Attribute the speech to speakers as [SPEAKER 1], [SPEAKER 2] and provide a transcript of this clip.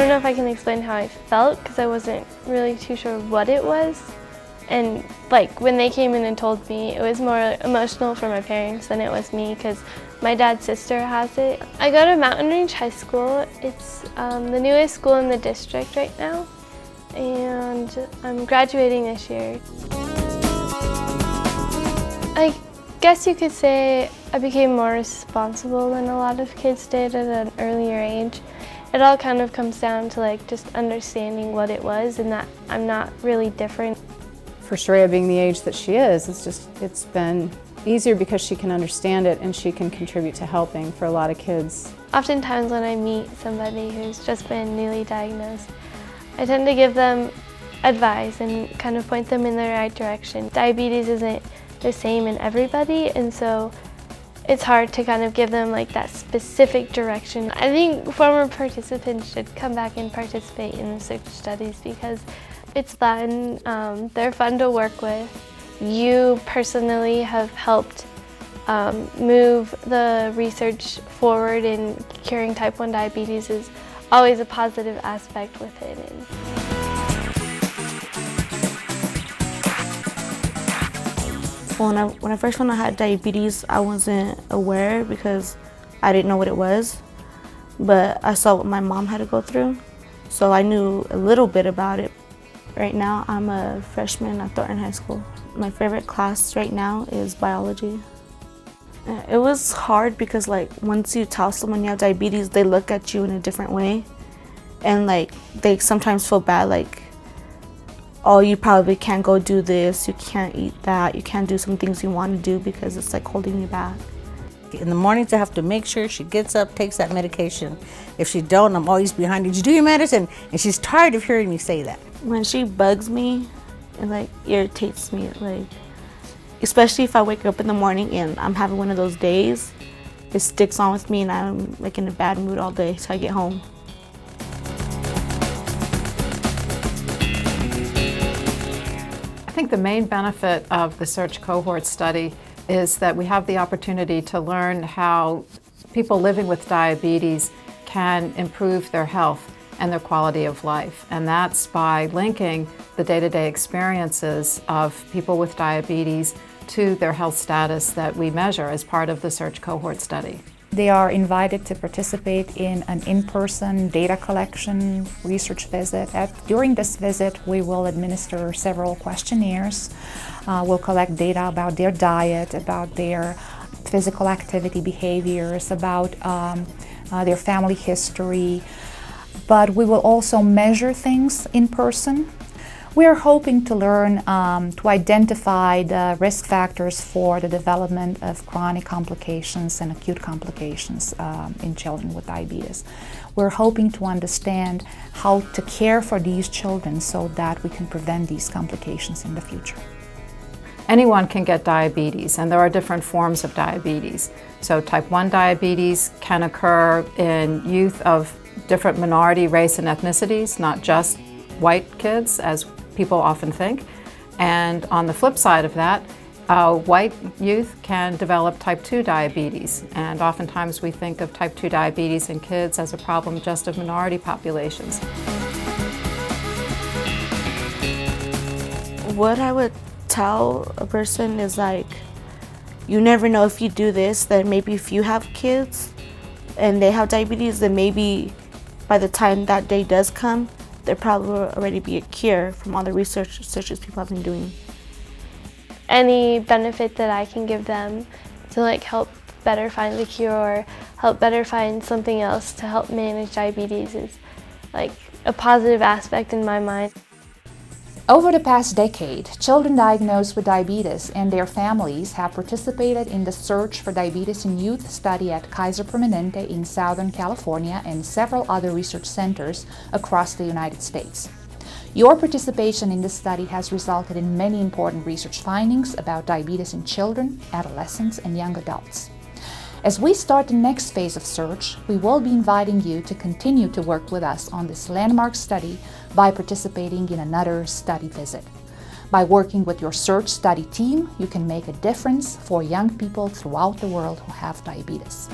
[SPEAKER 1] don't know if I can explain how I felt because I wasn't really too sure what it was. And like when they came in and told me, it was more emotional for my parents than it was me because my dad's sister has it. I go to Mountain Range High School. It's the newest school in the district right now, and I'm graduating this year. I guess you could say I became more responsible than a lot of kids did at an earlier age. It all kind of comes down to like just understanding what it was and that I'm not really different.
[SPEAKER 2] For Shreya being the age that she is, it's been easier because she can understand it and she can contribute to helping for a lot of kids.
[SPEAKER 1] Oftentimes when I meet somebody who's just been newly diagnosed, I tend to give them advice and kind of point them in the right direction. Diabetes isn't the same in everybody, and so it's hard to kind of give them like that specific direction. I think former participants should come back and participate in the search studies because it's fun, they're fun to work with. You personally have helped move the research forward in curing type 1 diabetes is always a positive aspect with it.
[SPEAKER 3] When I first found out I had diabetes, I wasn't aware because I didn't know what it was, but I saw what my mom had to go through, so I knew a little bit about it. Right now, I'm a freshman at Thornton High School. My favorite class right now is biology. It was hard because like once you tell someone you have diabetes, they look at you in a different way, and like they sometimes feel bad, like, oh, you probably can't go do this, you can't eat that, you can't do some things you want to do because it's like holding you back.
[SPEAKER 4] In the mornings, I have to make sure she gets up, takes that medication. If she don't, I'm always behind her. Did you do your medicine? And she's tired of hearing me say that.
[SPEAKER 3] When she bugs me, it like irritates me, like, especially if I wake up in the morning and I'm having one of those days, it sticks on with me and I'm like in a bad mood all day till I get home.
[SPEAKER 2] I think the main benefit of the Search Cohort study is that we have the opportunity to learn how people living with diabetes can improve their health and their quality of life. And that's by linking the day-to-day experiences of people with diabetes to their health status that we measure as part of the Search Cohort study.
[SPEAKER 5] They are invited to participate in an in-person data collection research visit. During this visit, we will administer several questionnaires. We'll collect data about their diet, about their physical activity behaviors, about their family history. But we will also measure things in person. We are hoping to learn to identify the risk factors for the development of chronic complications and acute complications in children with diabetes. We're hoping to understand how to care for these children so that we can prevent these complications in the future.
[SPEAKER 2] Anyone can get diabetes, and there are different forms of diabetes. So type 1 diabetes can occur in youth of different minority race and ethnicities, not just white kids, as people often think. And on the flip side of that, white youth can develop type 2 diabetes. And oftentimes we think of type 2 diabetes in kids as a problem just of minority populations.
[SPEAKER 3] What I would tell a person is like, you never know if you do this, then maybe if you have kids and they have diabetes, then maybe by the time that day does come, there probably will already be a cure from all the researches people have been doing.
[SPEAKER 1] Any benefit that I can give them to like help better find the cure or help better find something else to help manage diabetes is like a positive aspect in my mind.
[SPEAKER 5] Over the past decade, children diagnosed with diabetes and their families have participated in the Search for Diabetes in Youth study at Kaiser Permanente in Southern California and several other research centers across the United States. Your participation in this study has resulted in many important research findings about diabetes in children, adolescents, and young adults. As we start the next phase of search, we will be inviting you to continue to work with us on this landmark study by participating in another study visit. By working with your search study team, you can make a difference for young people throughout the world who have diabetes.